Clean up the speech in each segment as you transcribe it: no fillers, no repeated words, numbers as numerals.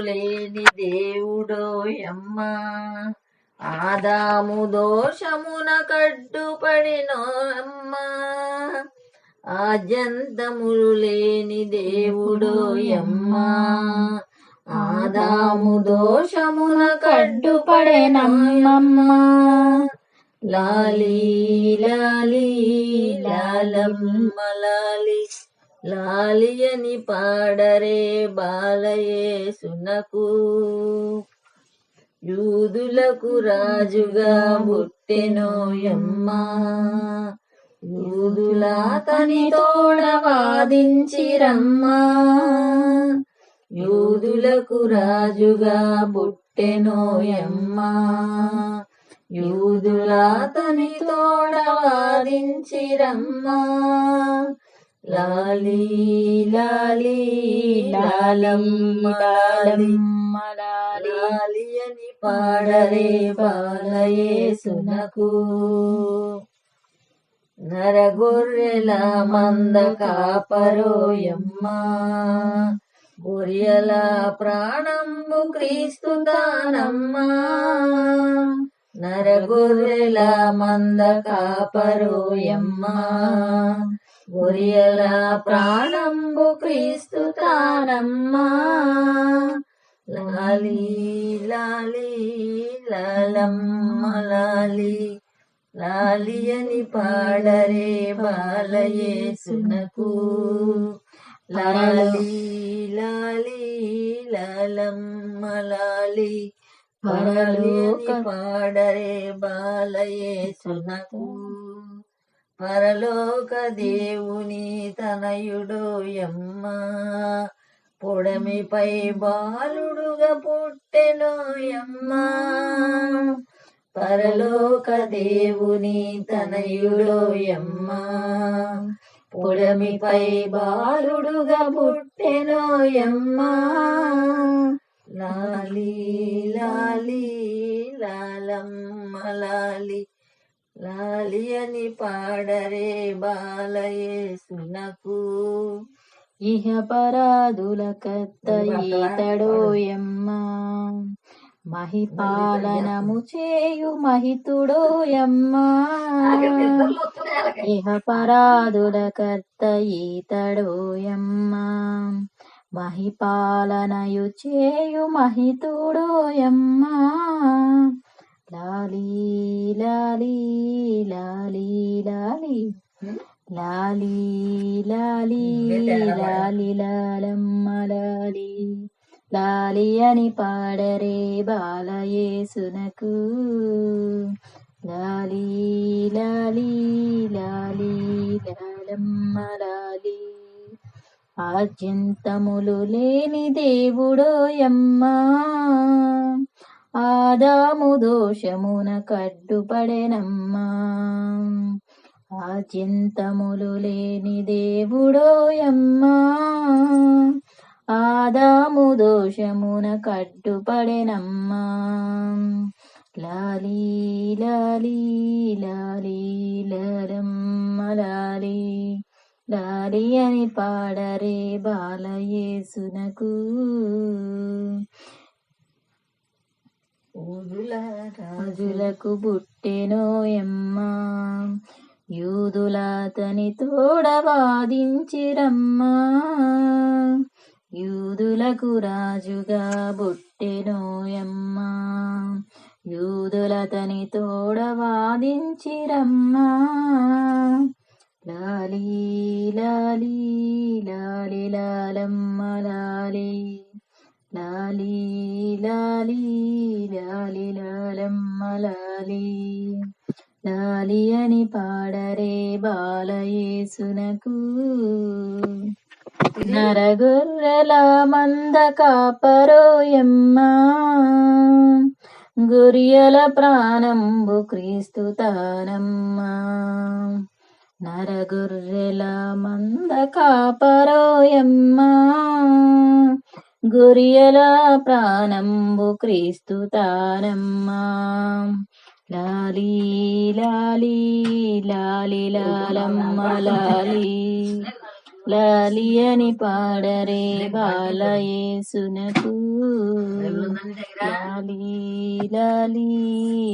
లేని దేవుడోయమ్మా, ఆదాము దోషమున కడ్డుపడినోయమ్మా, ఆద్యంతములు లేని దేవుడోయమ్మా, ఆదాము దోషమున కడ్డుపడినమ్మా. లాలి లాలి లాలమ్మ లాలి, లాలి అని పాడరే బాలయేసునకు, యూదులకు రాజుగా పుట్టెనోయమ్మా, యూదుల తని తోడ వాదించిరమ్మా, యూదులకు రాజుగా పుట్టెనోయమ్మా, యూదుల తని తోడ వాదించిరమ్మా. లాలి లాలి లాలమ్మ లాలమ్మ లాలి అని పాడరే బాలయేసునకు, నరగొర్రెల మంద కాపరోయమ్మా, గొర్రెల ప్రాణంబు క్రీస్తు తానమ్మా, నరగొర్రెల మంద కాపరోయమ్మా, గొర్రెల ప్రాణంబు క్రీస్తు తానమ్మా. లాలి లాలి లాలమ్మ లాలి, లాలి అని పాడరే బాలయేసునకు, లాలి లాలి లాలమ్మ లాలి, పరలోక పాడరే బాలయేసునకు, పరలోక దేవుని తనయుడోయమ్మా, పొడమిపై బాలుడుగా పుట్టెనోయమ్మా, పరలోక దేవుని తనయుడోయమ్మా, పొడమిపై బాలుడుగా పుట్టెనోయమ్మా. లాలి లాలి లాలమ్మ లాలి, లాలి అని పాడరే బాలయేసునకు, ఇహ పరాదుల కర్త ఈతడోయమ్మా, మహిపాలనము చేయు మహితుడోయమ్మా, ఇహ పరాదుల కర్త ఈతడోయమ్మా, మహిపాలనయు చేయు మహితుడోయమ్మా. లాలి లాలి లాలి లాలి, లాలి లాలి లాలి లాలమ్మ లాలి, లాలి అని పాడరే బాలయేసునకు, లాలి లాలి లాలి లాలమ్మ లాలి, ఆద్యంతములు లేని దేవుడోయమ్మా, ఆదాము దోషమున కడ్డుపడెనమ్మా, ఆద్యంతములు లేని దేవుడోయమ్మా, ఆదాము దోషమున కడ్డుపడెనమ్మా. లాలి లాలి లాలి లాలమ్మ లాలి, లాలి అని పాడరే బాలయేసునకు, రాజులకు పుట్టెనోయమ్మా, యూదుల తని తోడ వాదించిరమ్మా, యూదులకు రాజుగా పుట్టెనోయమ్మా, యూదుల తని తోడ వాదించిరమ్మా. లాలి లాలి లాలి లాలమ్మ లాలి, లాలి లాలి లాలి లాలమ్మ లాలి, లాలి అని పాడరే బాలయేసునకు, నరగొర్రెల మంద కాపరోయమ్మా, గొర్రెల ప్రాణంబు క్రీస్తు తానమ్మా, నరగొర్రెల మంద కాపరోయమ్మా, గొర్రెల ప్రాణంబు క్రీస్తు తానమ్మా. లాలి లాలి లాలి లాలమ్మ లాలి, లాలి అని పాడరే బాలయేసునకు. లాలి లాలి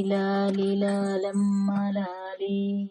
లాలి లాలమ్మ లాలి.